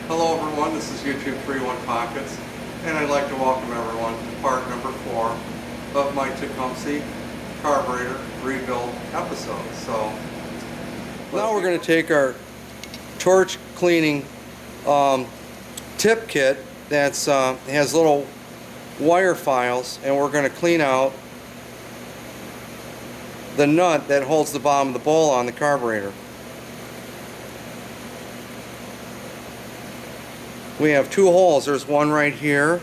Hello everyone, this is YouTube 31 Pockets, and I'd like to welcome everyone to part number 4 of my Tecumseh Carburetor Rebuilt episode. So now we're going to take our torch cleaning tip kit that's has little wire files, and we're going to clean out the nut that holds the bottom of the bowl on the carburetor. We have two holes. There's one right here,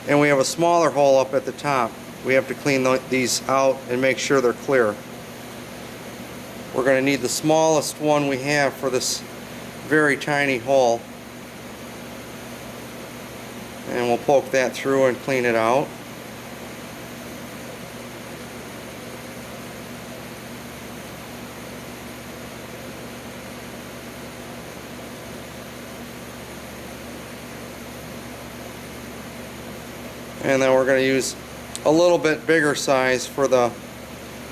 and we have a smaller hole up at the top. We have to clean these out and make sure they're clear. We're going to need the smallest one we have for this very tiny hole, and we'll poke that through and clean it out. And then we're going to use a little bit bigger size for the,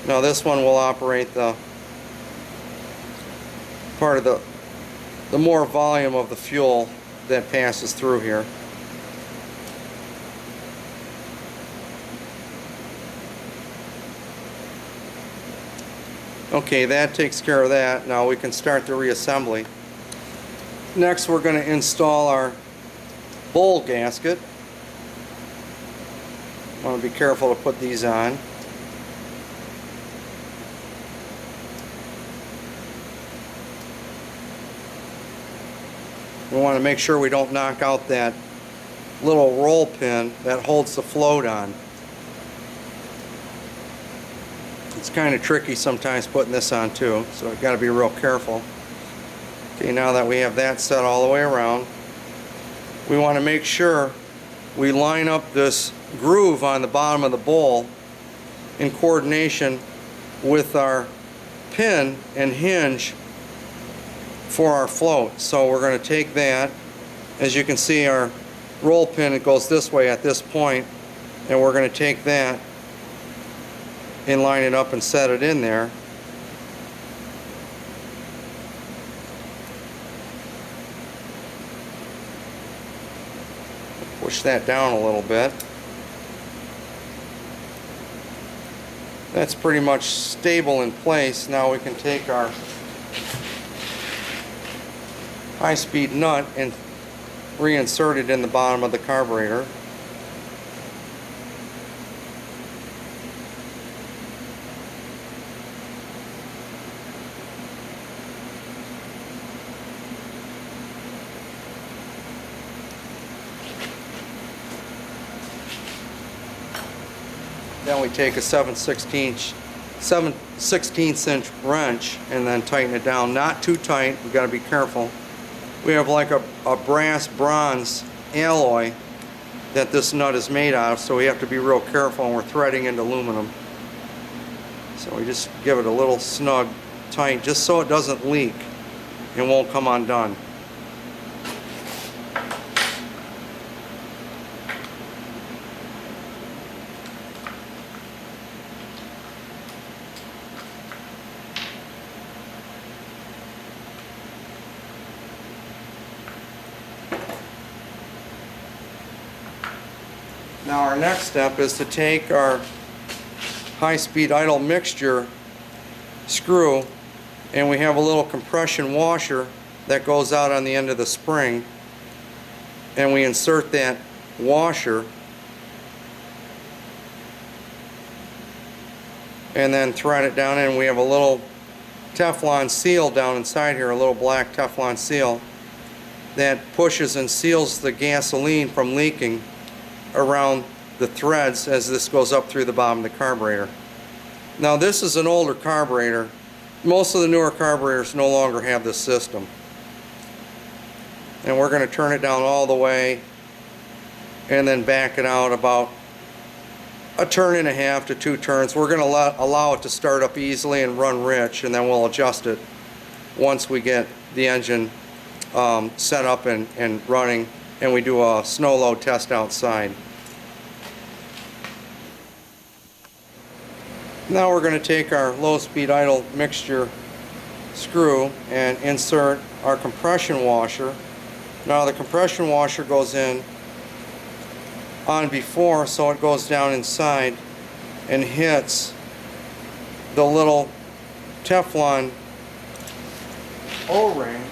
now this one will operate the part of the more volume of the fuel that passes through here. Okay, that takes care of that. Now we can start the reassembly. Next we're going to install our bowl gasket. I want to be careful to put these on. We want to make sure we don't knock out that little roll pin that holds the float on. It's kind of tricky sometimes putting this on too, so I've got to be real careful. Okay, now that we have that set all the way around, we want to make sure we line up this groove on the bottom of the bowl in coordination with our pin and hinge for our float. So we're going to take that, as you can see our roll pin, it goes this way at this point, and we're going to take that and line it up and set it in there. Push that down a little bit. That's pretty much stable in place. Now we can take our high-speed nut and reinsert it in the bottom of the carburetor. Then we take a 7/16 inch wrench and then tighten it down. Not too tight, we've got to be careful. We have like a brass bronze alloy that this nut is made out of, so we have to be real careful, and we're threading into aluminum. So we just give it a little snug tight just so it doesn't leak and won't come undone. Now our next step is to take our high-speed idle mixture screw, and we have a little compression washer that goes out on the end of the spring, and we insert that washer and then thread it down in. We have a little Teflon seal down inside here, a little black Teflon seal that pushes and seals the gasoline from leaking around the threads as this goes up through the bottom of the carburetor. Now this is an older carburetor. Most of the newer carburetors no longer have this system. And we're going to turn it down all the way and then back it out about a turn and a half to 2 turns. We're going to allow it to start up easily and run rich, and then we'll adjust it once we get the engine set up and running, and we do a snow load test outside. Now we're going to take our low-speed idle mixture screw and insert our compression washer Now the compression washer goes in on before, so it goes down inside and hits the little Teflon O-ring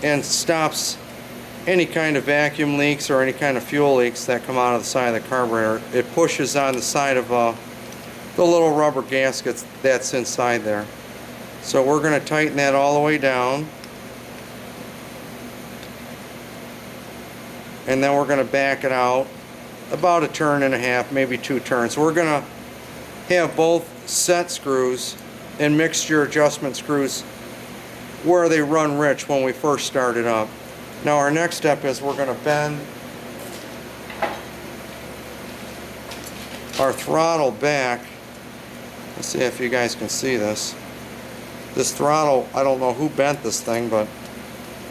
and stops any kind of vacuum leaks or any kind of fuel leaks that come out of the side of the carburetor. It pushes on the side of the little rubber gaskets that's inside there. So we're going to tighten that all the way down, and then we're going to back it out about a turn and a half, maybe 2 turns. We're going to have both set screws and mixture adjustment screws where they run rich when we first start it up. Now our next step is we're going to bend our throttle back. Let's see if you guys can see this. This throttle, I don't know who bent this thing, but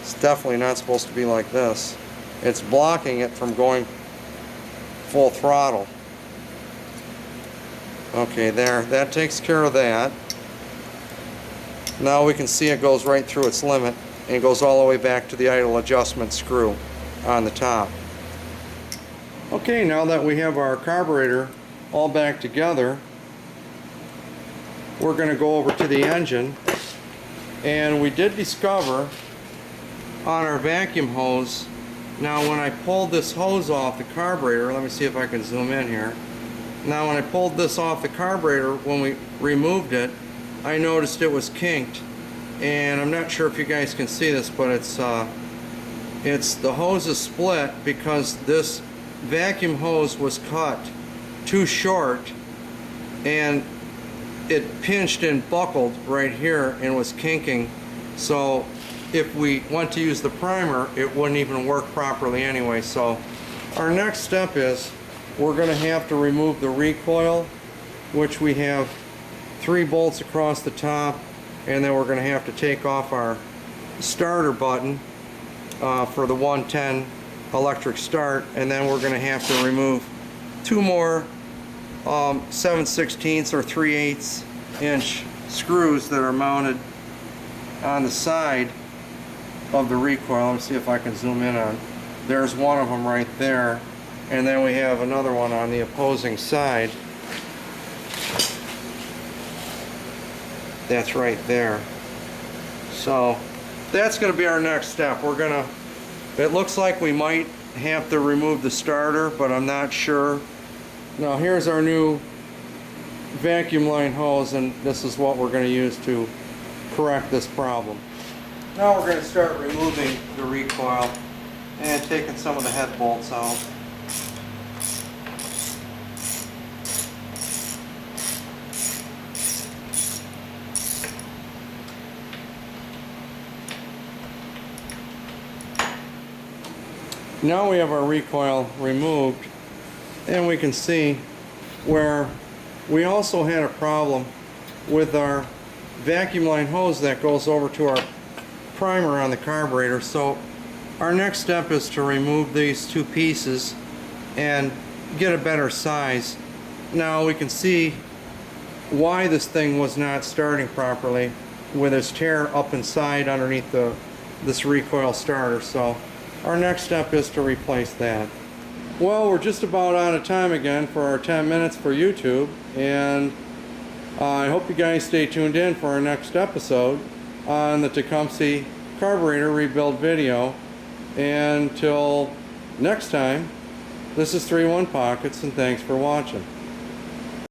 it's definitely not supposed to be like this. It's blocking it from going full throttle. Okay, there, that takes care of that. Now we can see it goes right through its limit and goes all the way back to the idle adjustment screw on the top. Okay, now that we have our carburetor all back together, we're going to go over to the engine, and we did discover on our vacuum hose, now when I pulled this hose off the carburetor, let me see if I can zoom in here. Now when I pulled this off the carburetor, when we removed it, I noticed it was kinked, and I'm not sure if you guys can see this, but it's the hose is split because this vacuum hose was cut too short, and it pinched and buckled right here and was kinking. So if we went to use the primer, it wouldn't even work properly anyway. So our next step is we're going to have to remove the recoil, which we have 3 bolts across the top, and then we're going to have to take off our starter button for the 110 electric start, and then we're going to have to remove 2 more 7/16 or 3/8 inch screws that are mounted on the side of the recoil. Let me see if I can zoom in on. There's one of them right there, and then we have another one on the opposing side. That's right there. So that's going to be our next step. We're going to, it looks like we might have to remove the starter, but I'm not sure. Now here's our new vacuum line hose, and this is what we're going to use to correct this problem. Now we're going to start removing the recoil and taking some of the head bolts out. Now we have our recoil removed, and we can see where we also had a problem with our vacuum line hose that goes over to our primer on the carburetor. So our next step is to remove these 2 pieces and get a better size. Now we can see why this thing was not starting properly with this tear up inside underneath this recoil starter. So our next step is to replace that. Well, we're just about out of time again for our 10 minutes for YouTube, and I hope you guys stay tuned in for our next episode on the Tecumseh Carburetor Rebuilt video. And until next time, this is 3-1 Pockets, and thanks for watching.